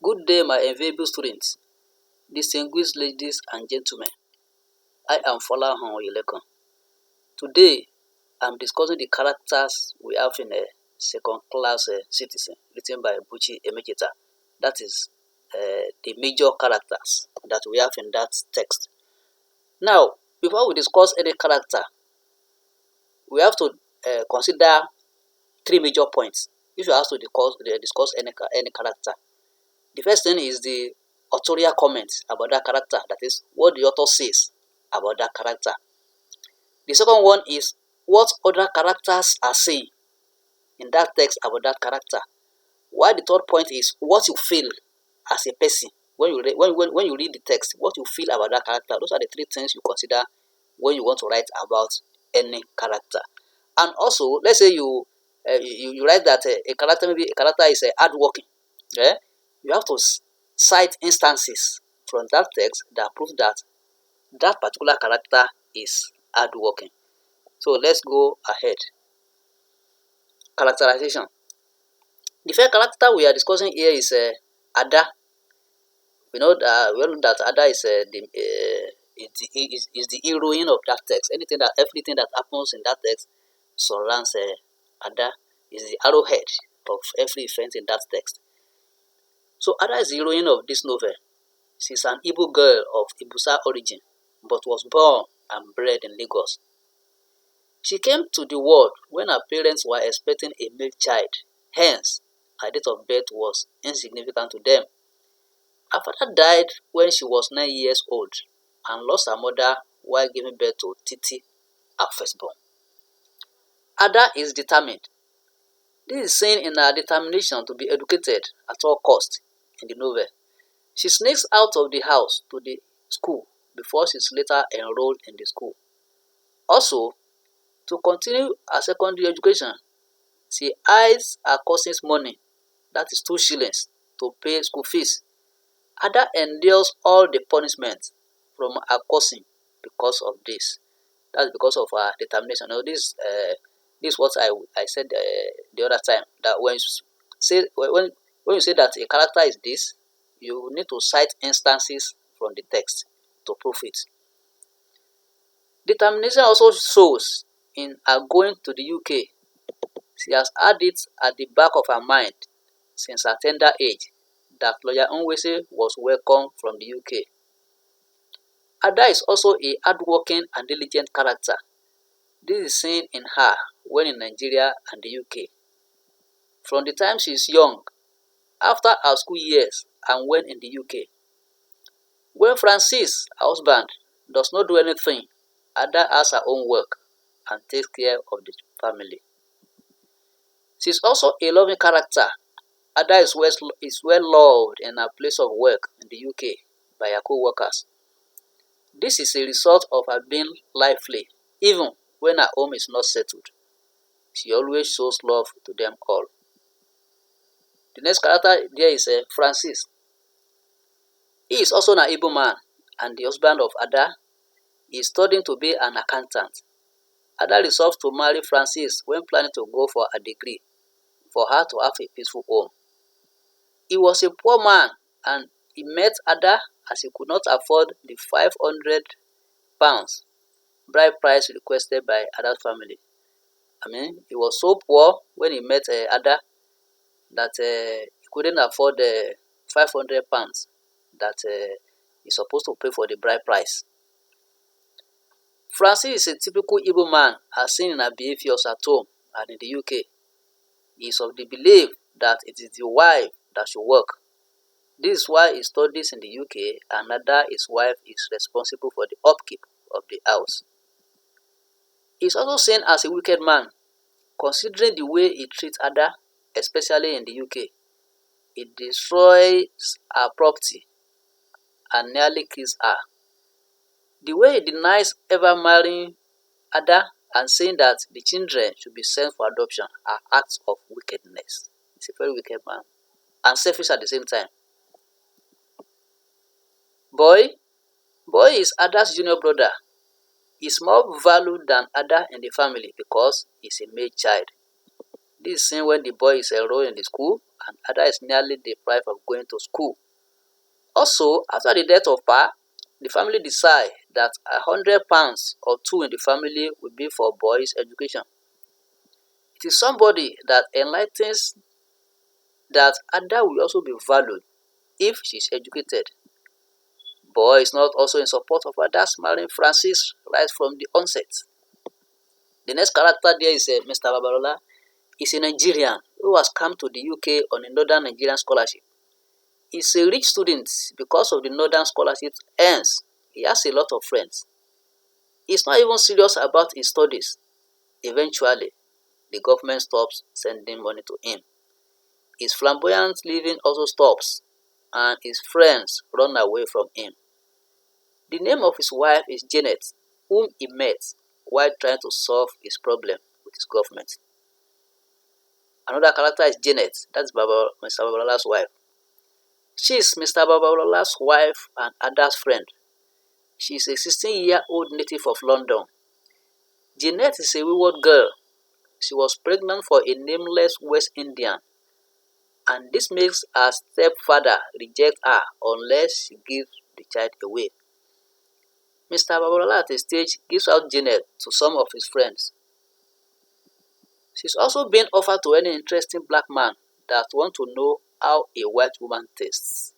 Good day, my enviable students, distinguished ladies and gentlemen. I am Folahan Oyelekun. Today, I'm discussing the characters we have in a second-class citizen, written by Buchi Emeketa. That is the major characters that we have in that text. Now, before we discuss any character, we have to consider three major points. If you have to discuss any character, the first thing is the authorial comment about that character, that is, what the author says about that character. The second one is what other characters are saying in that text about that character. While the third point is what you feel as a person when you read the text, what you feel about that character. Those are the three things you consider when you want to write about any character. And also, let's say you write that a character, maybe a character is hardworking. You have to cite instances from that text that prove that that particular character is hardworking. So let's go ahead. Characterization. The first character we are discussing here is Ada. We know that Ada is the heroine of that text. Everything that happens in that text surrounds Ada. Is the arrowhead of every event in that text. So Ada is the heroine of this novel. She's an Igbo girl of Ibusa origin, but was born and bred in Lagos. She came to the world when her parents were expecting a male child, hence her date of birth was insignificant to them. Her father died when she was 9 years old and lost her mother while giving birth to Titi, her firstborn. Ada is determined. This is seen in her determination to be educated at all costs in the novel. She sneaks out of the house to the school before she is later enrolled in the school. Also, to continue her secondary education, she hides her cousin's money, that is 2 shillings, to pay school fees. Ada endures all the punishment from her cousin because of this. That's because of her determination. Now, this is what I said the other time, that when you say that a character is this, you need to cite instances from the text to prove it. Determination also shows in her going to the UK. She has had it at the back of her mind since her tender age that Lawyer Nwese was welcome from the UK. Ada is also a hardworking and diligent character. This is seen in her when in Nigeria and the UK. From the time she is young, after her school years, and when in the UK. When Francis, her husband, does not do anything, Ada has her own work and takes care of the family. She is also a loving character. Ada is well loved in her place of work in the UK by her co-workers. This is a result of her being lively, even when her home is not settled. She always shows love to them all. The next character there is Francis. He is also an Igbo man and the husband of Ada. He is studying to be an accountant. Ada resolves to marry Francis when planning to go for a degree, for her to have a peaceful home. He was a poor man and he met Ada as he could not afford the £500 bride price requested by Ada's family. He was so poor when he met Ada that he couldn't afford the £500 that he's supposed to pay for the bride price. Francis is a typical Igbo man as seen in her behaviors at home and in the UK. He is of the belief that it is the wife that should work. This is why he studies in the UK and Ada, his wife, is responsible for the upkeep of the house. He is also seen as a wicked man, considering the way he treats Ada, especially in the UK. He destroys her property and nearly kills her. The way he denies ever marrying Ada and saying that the children should be sent for adoption are acts of wickedness. He's a very wicked man and selfish at the same time. Boy is Ada's junior brother. He's more valued than Ada in the family because he's a male child. This is seen when the boy is enrolled in the school and Ada is nearly deprived of going to school. Also, after the death of Pa, the family decide that £100 or two in the family will be for boys' education. It is somebody that enlightens that Ada will also be valued if she is educated. Boy is not also in support of Ada's marrying Francis right from the onset. The next character there is Mr. Babalola. He's a Nigerian who has come to the UK on a Northern Nigerian scholarship. He's a rich student because of the Northern scholarship, hence he has a lot of friends. He's not even serious about his studies. Eventually, the government stops sending money to him. His flamboyant living also stops, and his friends run away from him. The name of his wife is Janet, whom he met while trying to solve his problem with his government. Another character is Janet, that's Mr. Babalola's wife. She is Mr. Babalola's wife and Ada's friend. She is a 16-year-old native of London. Janet is a wayward girl. She was pregnant for a nameless West Indian, and this makes her stepfather reject her unless she gives the child away. Mr. Babalola at a stage gives out Janet to some of his friends. She's also been offered to any interesting black man that wants to know how a white woman tastes.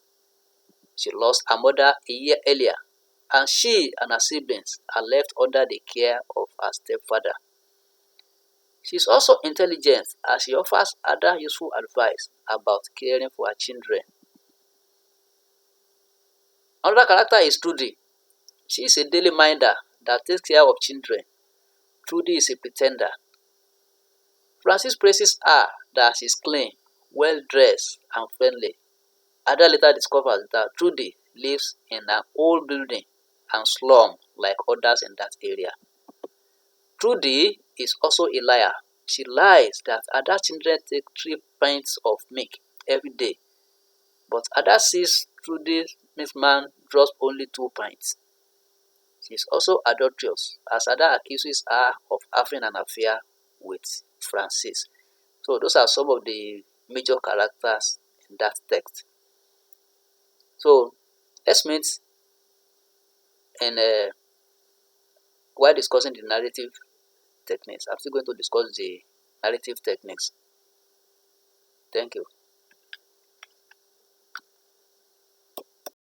She lost her mother a year earlier, and she and her siblings are left under the care of her stepfather. She is also intelligent as she offers other useful advice about caring for her children. Another character is Trudy. She is a daily minder that takes care of children. Trudy is a pretender. Francis praises her that she is clean, well-dressed, and friendly. Ada later discovers that Trudy lives in an old building and slum like others in that area. Trudy is also a liar. She lies that Ada's children take 3 pints of milk every day, but Ada sees Trudy's milkman draws only 2 pints. She is also adulterous, as Ada accuses her of having an affair with Francis. So those are some of the major characters in that text. So let's meet in while discussing the narrative techniques. I'm still going to discuss the narrative techniques. Thank you.